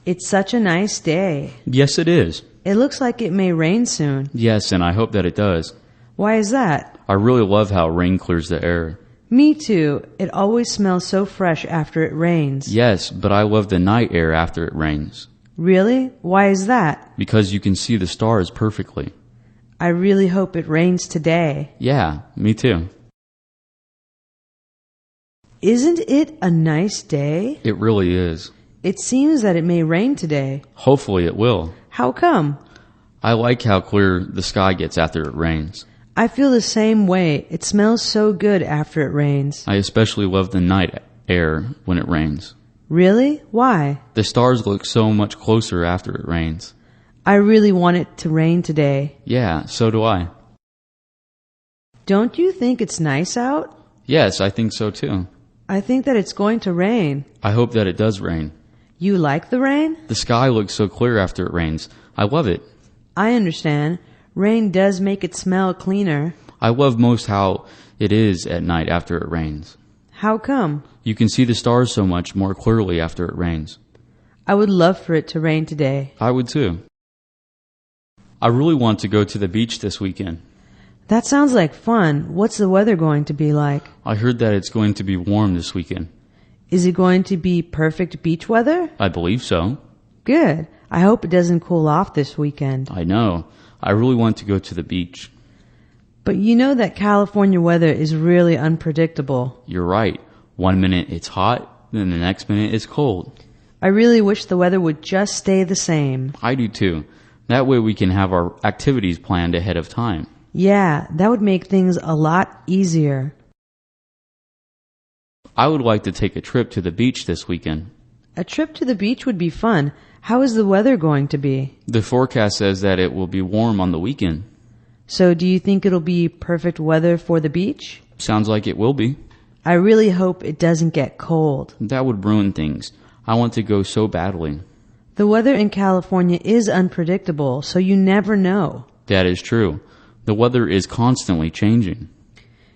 It's such a nice day. Yes, it is. It looks like it may rain soon. Yes, and I hope that it does. Why is that? I really love how rain clears the air. Me too. It always smells so fresh after it rains. Yes, but I love the night air after it rains. Really? Why is that? Because you can see the stars perfectly. I really hope it rains today. Yeah, me too. Isn't it a nice day? It really is. It seems that it may rain today. Hopefully it will. How come? I like how clear the sky gets after it rains. I feel the same way. It smells so good after it rains. I especially love the night air when it rains. Really? Why? The stars look so much closer after it rains. I really want it to rain today. Yeah, so do I. Don't you think it's nice out? Yes, I think so too. I think that it's going to rain. I hope that it does rain. You like the rain? The sky looks so clear after it rains. I love it. I understand. Rain does make it smell cleaner. I love most how it is at night after it rains. How come? You can see the stars so much more clearly after it rains. I would love for it to rain today. I would too. I really want to go to the beach this weekend. That sounds like fun. What's the weather going to be like? I heard that it's going to be warm this weekend. Is it going to be perfect beach weather? I believe so. Good. I hope it doesn't cool off this weekend. I know. I really want to go to the beach. But you know that California weather is really unpredictable. You're right. 1 minute it's hot, then the next minute it's cold. I really wish the weather would just stay the same. I do too. That way we can have our activities planned ahead of time. Yeah, that would make things a lot easier. I would like to take a trip to the beach this weekend. A trip to the beach would be fun. How is the weather going to be? The forecast says that it will be warm on the weekend. So do you think it'll be perfect weather for the beach? Sounds like it will be. I really hope it doesn't get cold. That would ruin things. I want to go so badly. The weather in California is unpredictable, so you never know. That is true. The weather is constantly changing.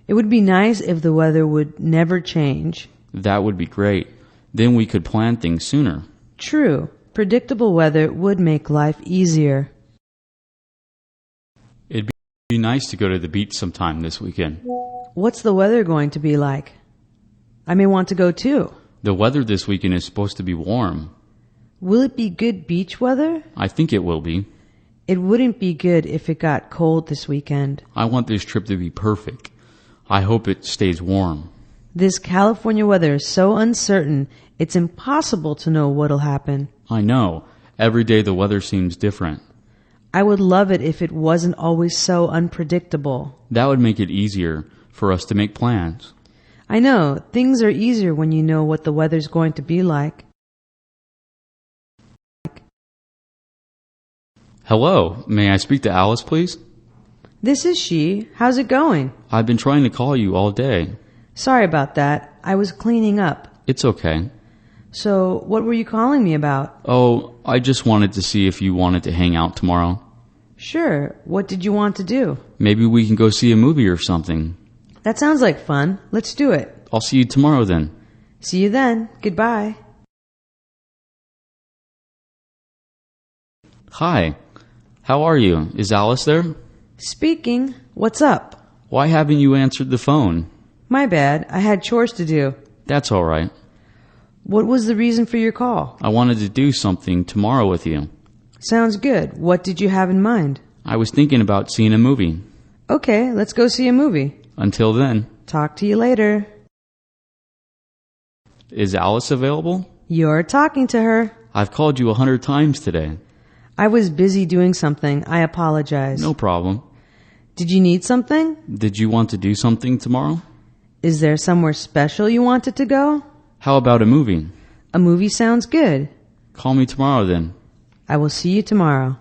It would be nice if the weather would never change. That would be great. Then we could plan things sooner. True. Predictable weather would make life easier. It'd be nice to go to the beach sometime this weekend. What's the weather going to be like? I may want to go too. The weather this weekend is supposed to be warm. Will it be good beach weather? I think it will be. It wouldn't be good if it got cold this weekend. I want this trip to be perfect. I hope it stays warm. This California weather is so uncertain, it's impossible to know what'll happen. I know. Every day the weather seems different. I would love it if it wasn't always so unpredictable. That would make it easier for us to make plans. I know. Things are easier when you know what the weather's going to be like. Hello, may I speak to Alice, please? This is she. How's it going? I've been trying to call you all day. Sorry about that. I was cleaning up. It's okay. So, what were you calling me about? Oh, I just wanted to see if you wanted to hang out tomorrow. Sure. What did you want to do? Maybe we can go see a movie or something. That sounds like fun. Let's do it. I'll see you tomorrow then. See you then. Goodbye. Hi. How are you? Is Alice there? Speaking. What's up? Why haven't you answered the phone? My bad. I had chores to do. That's all right. What was the reason for your call? I wanted to do something tomorrow with you. Sounds good. What did you have in mind? I was thinking about seeing a movie. Okay, let's go see a movie. Until then. Talk to you later. Is Alice available? You're talking to her. I've called you 100 times today. I was busy doing something. I apologize. No problem. Did you need something? Did you want to do something tomorrow? Is there somewhere special you wanted to go? How about a movie? A movie sounds good. Call me tomorrow then. I will see you tomorrow.